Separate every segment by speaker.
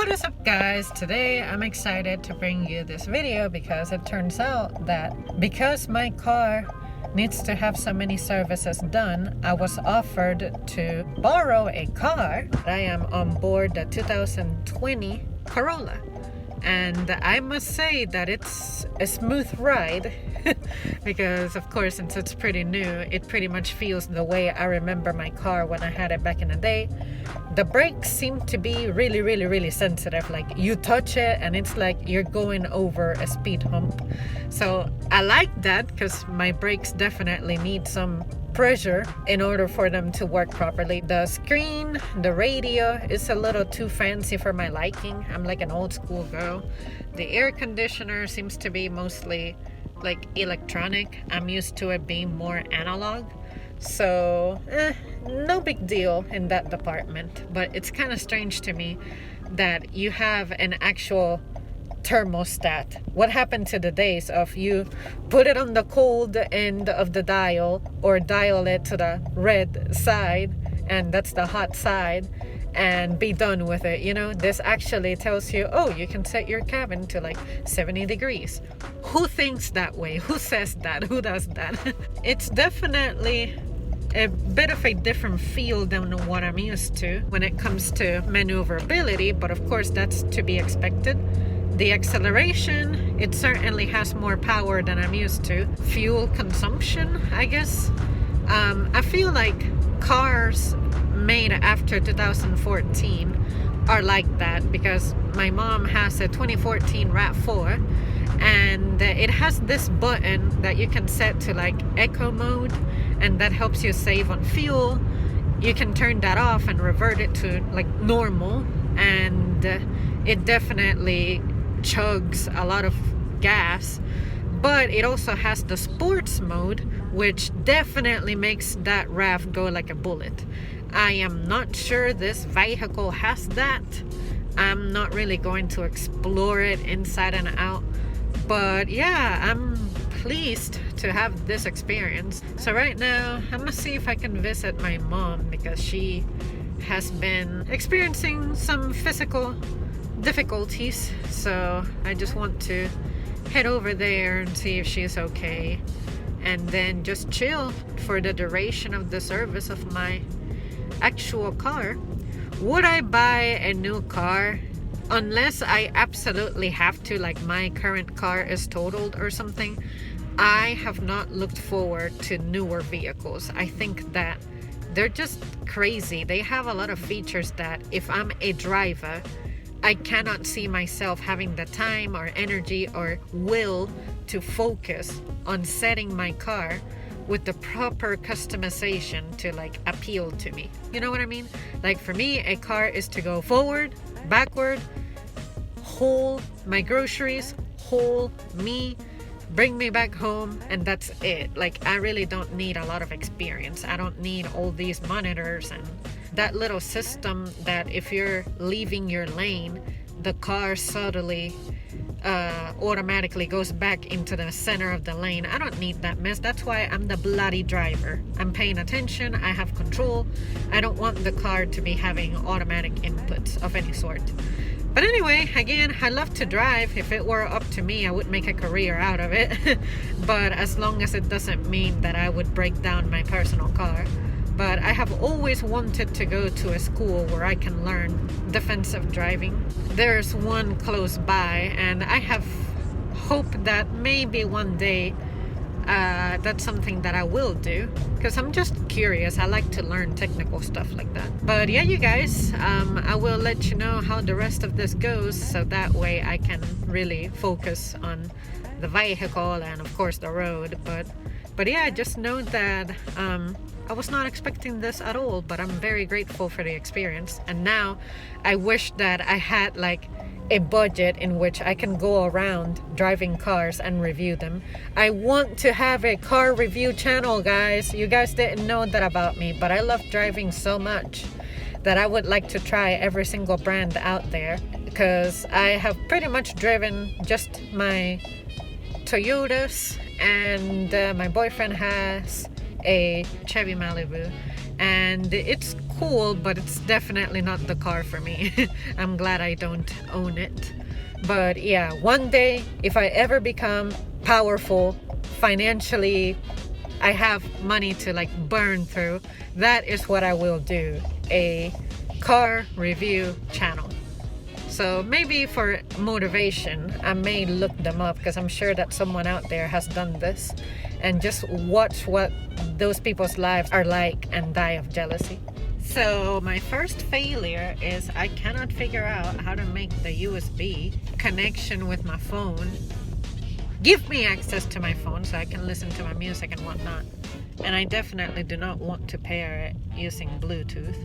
Speaker 1: What is up, guys? Today I'm excited to bring you this video because it turns out that because my car needs to have so many services done, I was offered to borrow a car. I am on board the 2020 Corolla, and I must say that it's a smooth ride because of course, since it's pretty new, it pretty much feels the way I remember my car when I had it back in the day. The brakes seem to be really sensitive. Like, you touch it and it's like you're going over a speed hump. So I like that because my brakes definitely need some pressure in order for them to work properly. The screen, the radio is a little too fancy for my liking. I'm like an old school girl. The air conditioner seems to be mostly like electronic. I'm used to it being more analog. So no big deal in that department. But it's kind of strange to me that you have an actual thermostat. What happened to the days of you put it on the cold end of the dial or dial it to the red side, and that's the hot side, and be done with it? You know, this actually tells you, oh, you can set your cabin to like 70 degrees. Who thinks that way? Who says that? Who does that? It's definitely a bit of a different feel than what I'm used to when it comes to maneuverability, but of course that's to be expected. The acceleration, it certainly has more power than I'm used to. Fuel consumption, I guess. I feel like cars made after 2014 are like that because my mom has a 2014 RAV4 and it has this button that you can set to like eco mode, and that helps you save on fuel. You can turn that off and revert it to like normal, and it definitely chugs a lot of gas. But it also has the sports mode, which definitely makes that RAV go like a bullet. I am not sure this vehicle has that. I'm not really going to explore it inside and out, but yeah, I'm pleased to have this experience. So right now I'm gonna see if I can visit my mom because she has been experiencing some physical difficulties, so I just want to head over there and see if she's okay, and then just chill for the duration of the service of my actual car. Would I buy a new car? Unless I absolutely have to, like my current car is totaled or something, I have not looked forward to newer vehicles. I think that they're just crazy. They have a lot of features that if I'm a driver, I cannot see myself having the time or energy or will to focus on setting my car with the proper customization to like appeal to me. You know what I mean? Like, for me, a car is to go forward, backward, haul my groceries, haul me, bring me back home, and that's it. Like, I really don't need a lot of experience. I don't need all these monitors and that little system that if you're leaving your lane, the car subtly automatically goes back into the center of the lane. I don't need that mess. That's why I'm the bloody driver. I'm paying attention. I have control. I don't want the car to be having automatic inputs of any sort. But anyway, again, I love to drive. If it were up to me, I would make a career out of it. But as long as it doesn't mean that I would break down my personal car. But I have always wanted to go to a school where I can learn defensive driving. There's one close by, and I have hope that maybe one day that's something that I will do, because I'm just curious. I like to learn technical stuff like that. But yeah, you guys, I will let you know how the rest of this goes, so that way I can really focus on the vehicle and of course the road. But yeah, just know that I was not expecting this at all, but I'm very grateful for the experience. And now I wish that I had like a budget in which I can go around driving cars and review them. I want to have a car review channel, guys. You guys didn't know that about me, but I love driving so much that I would like to try every single brand out there, because I have pretty much driven just my Toyotas, and my boyfriend has a Chevy Malibu, and it's cool, but it's definitely not the car for me. I'm glad I don't own it. But yeah, one day if I ever become powerful financially, I have money to like burn through, that is what I will do, a car review channel. So maybe for motivation, I may look them up, because I'm sure that someone out there has done this, and just watch what those people's lives are like and die of jealousy. So my first failure is I cannot figure out how to make the USB connection with my phone give me access to my phone so I can listen to my music and whatnot. And I definitely do not want to pair it using Bluetooth.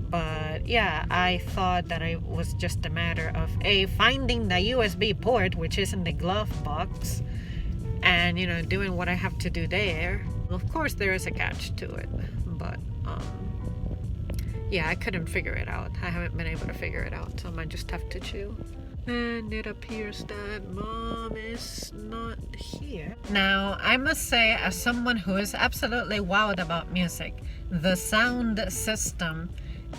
Speaker 1: But yeah, I thought that it was just a matter of finding the USB port, which is in the glove box, and doing what I have to do there. Of course there is a catch to it, but yeah, I couldn't figure it out. I haven't been able to figure it out, so I might just have to chill. And it appears that Mom is not here. Now, I must say, as someone who is absolutely wowed about music, the sound system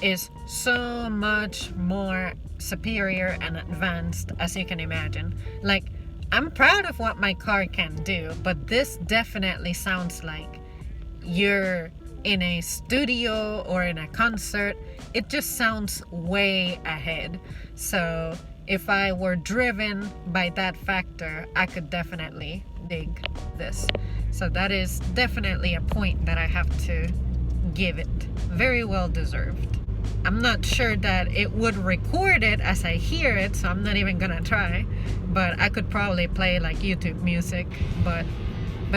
Speaker 1: is so much more superior and advanced as you can imagine. Like, I'm proud of what my car can do, but this definitely sounds like you're in a studio or in a concert. It just sounds way ahead. So if I were driven by that factor, I could definitely dig this. So that is definitely a point that I have to give it. Very well deserved. I'm not sure that it would record it as I hear it, so I'm not even gonna try. But I could probably play like YouTube music. But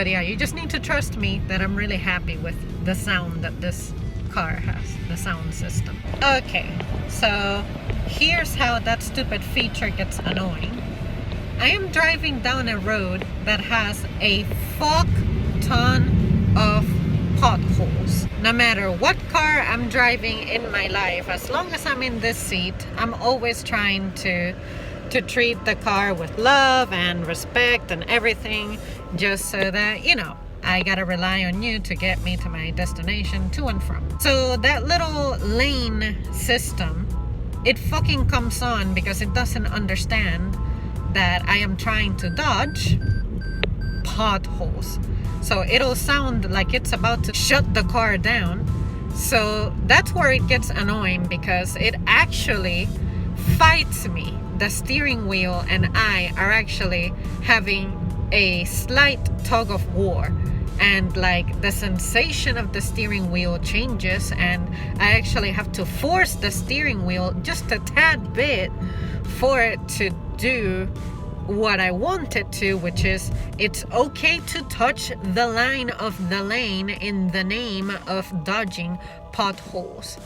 Speaker 1: yeah, you just need to trust me that I'm really happy with the sound that this car has, the sound system. Okay, so here's how that stupid feature gets annoying. I am driving down a road that has a fuck ton of potholes. No matter what car I'm driving in my life, as long as I'm in this seat, I'm always trying to treat the car with love and respect and everything, just so that, I gotta rely on you to get me to my destination to and from. So that little lane system, it fucking comes on because it doesn't understand that I am trying to dodge potholes. So it'll sound like it's about to shut the car down. So that's where it gets annoying, because it actually fights me. The steering wheel and I are actually having a slight tug of war, and like the sensation of the steering wheel changes, and I actually have to force the steering wheel just a tad bit for it to do what I want it to, which is it's okay to touch the line of the lane in the name of dodging potholes.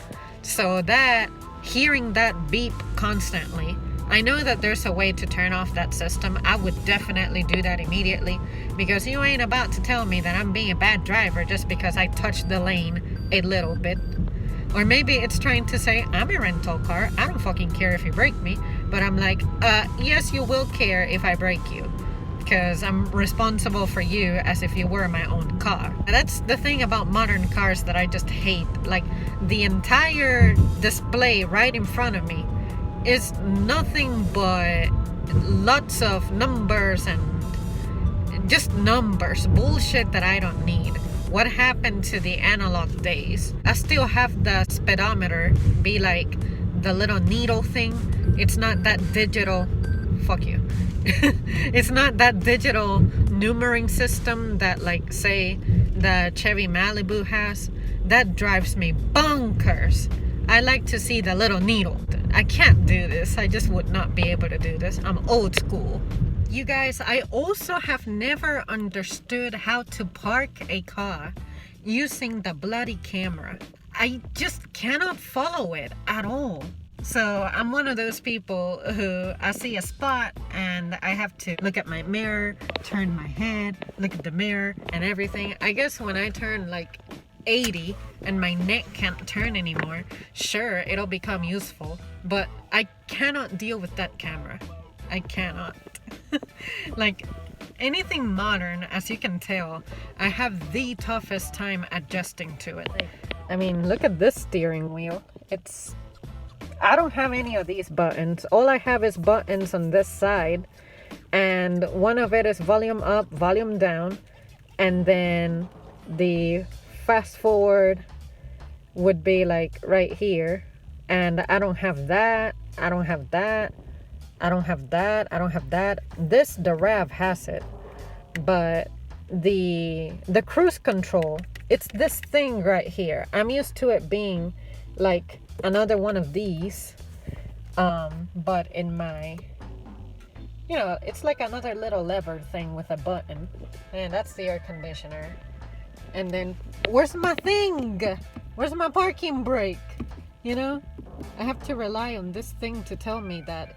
Speaker 1: So that, hearing that beep constantly, I know that there's a way to turn off that system. I would definitely do that immediately, because you ain't about to tell me that I'm being a bad driver just because I touched the lane a little bit. Or maybe it's trying to say, I'm a rental car, I don't fucking care if you break me. But I'm like, yes, you will care if I break you, because I'm responsible for you as if you were my own car. That's the thing about modern cars that I just hate. Like, the entire display right in front of me is nothing but lots of numbers and just numbers, bullshit that I don't need. What happened to the analog days? I still have the speedometer be like the little needle thing. It's not that digital, fuck you. It's not that digital numbering system that, like, say the Chevy Malibu has. That drives me bonkers. I like to see the little needle. I can't do this. I just would not be able to do this. I'm old school. You guys, I also have never understood how to park a car using the bloody camera. I just cannot follow it at all. So I'm one of those people who, I see a spot and I have to look at my mirror, turn my head, look at the mirror and everything. I guess when I turn like 80 and my neck can't turn anymore, sure, it'll become useful, but I cannot deal with that camera. I cannot. Like, anything modern, as you can tell, I have the toughest time adjusting to it. I mean, look at this steering wheel. I don't have any of these buttons. All I have is buttons on this side, and one of it is volume up, volume down, and then the fast forward would be like right here. And I don't have that. I don't have that. I don't have that. I don't have that. The Rav has it, but the cruise control, it's this thing right here. I'm used to it being like another one of these, but in my, it's like another little lever thing with a button. And that's the air conditioner. And then where's my thing? Where's my parking brake? I have to rely on this thing to tell me that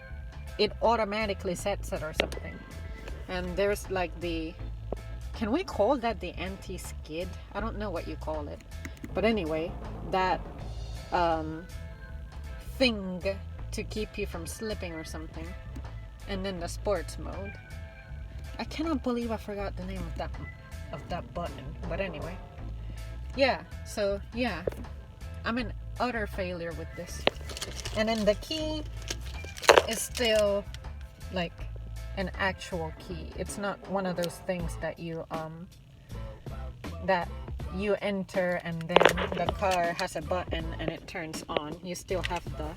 Speaker 1: it automatically sets it or something. And there's like can we call that the anti-skid? I don't know what you call it, but anyway, that thing to keep you from slipping or something. And then the sports mode. I cannot believe I forgot the name of that button, but anyway, so I'm an utter failure with this. And then the key is still like an actual key. It's not one of those things that you enter and then the car has a button and it turns on. You still have the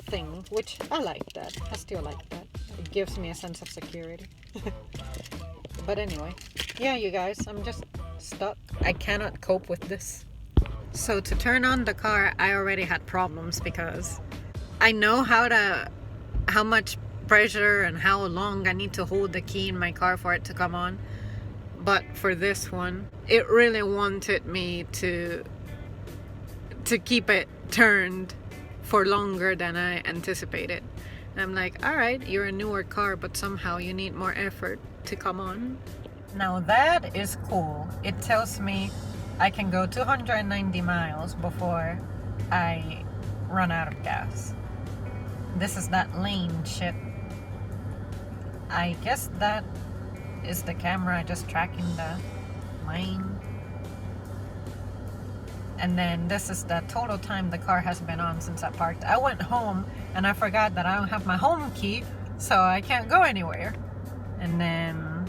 Speaker 1: thing, which I like that. I still like that. It gives me a sense of security. But anyway, you guys, I'm just stuck. I cannot cope with this. So to turn on the car, I already had problems because I know how much pressure and how long I need to hold the key in my car for it to come on. But for this one, it really wanted me to keep it turned for longer than I anticipated. And I'm like, all right, you're a newer car, but somehow you need more effort to come on. Now that is cool. It tells me I can go 290 miles before I run out of gas. This is that lane shit. I guess that is the camera just tracking the lane. And then this is the total time the car has been on since I parked. I went home and I forgot that I don't have my home key, so I can't go anywhere. And then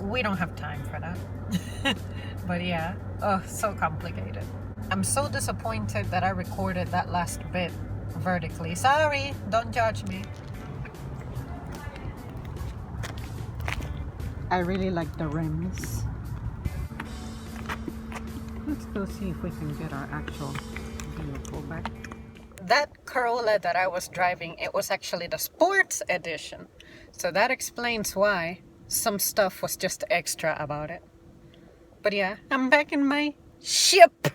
Speaker 1: we don't have time for that. But so complicated. I'm so disappointed that I recorded that last bit vertically. Sorry, don't judge me. I really like the rims. Let's go see if we can get our actual vehicle back. That Corolla that I was driving, it was actually the sports edition. So that explains why some stuff was just extra about it. But I'm back in my ship.